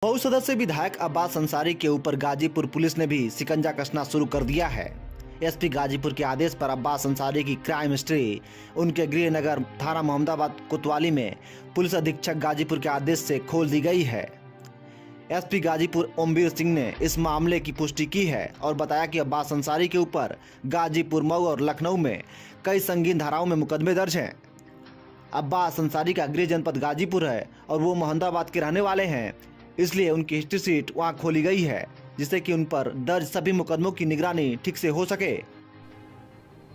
मऊ सदस्य विधायक अब्बास अंसारी के ऊपर गाजीपुर पुलिस ने भी शिकंजा कसना शुरू कर दिया है। एसपी गाजीपुर के आदेश पर अब्बास अंसारी की क्राइम हिस्ट्री उनके गृह नगर थाना मोहम्मदाबाद कोतवाली में पुलिस अधीक्षक गाजीपुर के आदेश से खोल दी गई है। एसपी गाजीपुर ओमवीर सिंह ने इस मामले की पुष्टि की है और बताया कि अब्बास अंसारी के ऊपर गाजीपुर, मऊ और लखनऊ में कई संगीन धाराओं में मुकदमे दर्ज हैं। अब्बास अंसारी का गृह जनपद गाजीपुर है और वो मोहम्मदाबाद के रहने वाले हैं, इसलिए उनकी हिस्ट्री शीट वहां खोली गई है जिससे कि उन पर दर्ज सभी मुकदमों की निगरानी ठीक से हो सके।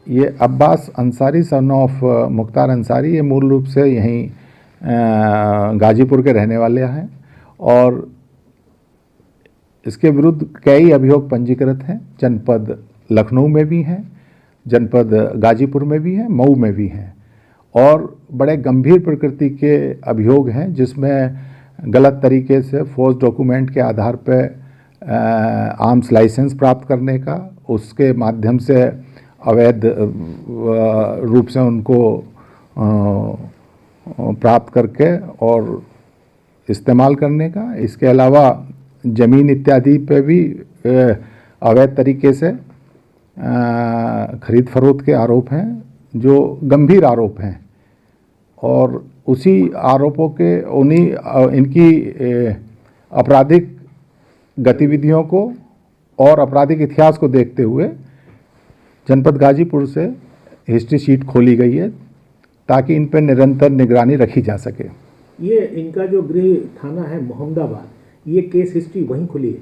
ये अब्बास अंसारी सन ऑफ मुख्तार अंसारी ये मूल रूप से यहीं गाजीपुर के रहने वाले हैं और इसके विरुद्ध कई अभियोग पंजीकृत हैं। जनपद लखनऊ में भी हैं, जनपद गाजीपुर में भी हैं, मऊ में भी हैं और बड़े गंभीर प्रकृति के अभियोग हैं जिसमें गलत तरीके से फोर्स डॉक्यूमेंट के आधार पर आर्म्स लाइसेंस प्राप्त करने का, उसके माध्यम से अवैध रूप से उनको प्राप्त करके और इस्तेमाल करने का, इसके अलावा ज़मीन इत्यादि पे भी अवैध तरीके से खरीद फरोख्त के आरोप हैं जो गंभीर आरोप हैं और उसी आरोपों के इनकी आपराधिक गतिविधियों को और आपराधिक इतिहास को देखते हुए जनपद गाजीपुर से हिस्ट्री शीट खोली गई है ताकि इन पर निरंतर निगरानी रखी जा सके। ये इनका जो गृह थाना है मोहम्मदाबाद, ये केस हिस्ट्री वहीं खुली है?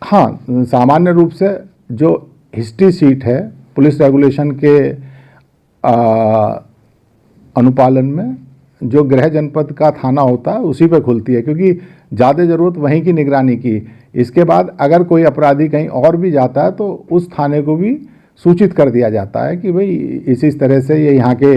हाँ, सामान्य रूप से जो हिस्ट्री शीट है पुलिस रेगुलेशन के अनुपालन में जो गृह जनपद का थाना होता है उसी पे खुलती है, क्योंकि ज़्यादा ज़रूरत वहीं की निगरानी की। इसके बाद अगर कोई अपराधी कहीं और भी जाता है तो उस थाने को भी सूचित कर दिया जाता है कि भाई इसी तरह से ये यहाँ के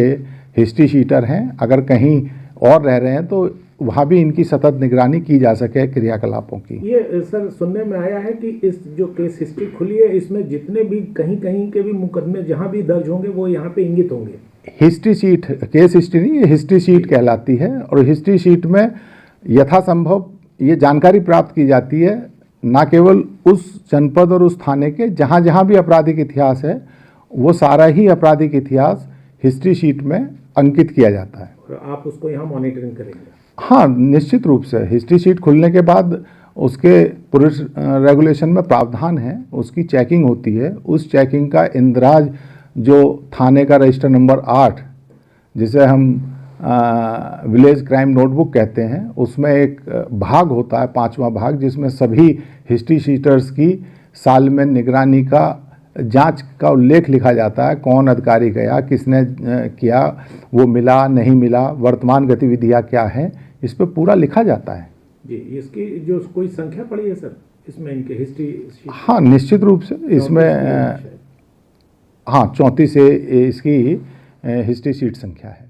हिस्ट्री शीटर हैं, अगर कहीं और रह रहे हैं तो वहाँ भी इनकी सतत निगरानी की जा सके क्रियाकलापों की। ये सर सुनने में आया है कि इस जो केस हिस्ट्री खुली है इसमें जितने भी कहीं कहीं के भी मुकदमे जहाँ भी दर्ज होंगे वो यहाँ पे इंगित होंगे। हिस्ट्री शीट, केस हिस्ट्री नहीं, ये हिस्ट्री शीट कहलाती है और हिस्ट्री शीट में यथासंभव ये जानकारी प्राप्त की जाती है ना केवल उस जनपद और उस थाने के जहाँ जहाँ भी आपराधिक इतिहास है वो सारा ही आपराधिक इतिहास हिस्ट्री शीट में अंकित किया जाता है। और आप उसको यहाँ मॉनिटरिंग करेंगे? हाँ, निश्चित रूप से हिस्ट्री शीट खुलने के बाद उसके पुलिस रेगुलेशन में प्रावधान है, उसकी चेकिंग होती है। उस चेकिंग का इंदराज जो थाने का रजिस्टर नंबर 8 जिसे हम विलेज क्राइम नोटबुक कहते हैं, उसमें एक भाग होता है, 5वां भाग, जिसमें सभी हिस्ट्री शीटर्स की साल में निगरानी का जांच का उल्लेख लिखा जाता है। कौन अधिकारी गया, किसने किया, वो मिला नहीं मिला, वर्तमान गतिविधियाँ क्या हैं, इस पर पूरा लिखा जाता है जी। इसकी जो कोई संख्या पड़ी है सर इसमें इनके हिस्ट्री शीट? हाँ, निश्चित रूप से इसमें हाँ 34 से इसकी हिस्ट्री शीट संख्या है।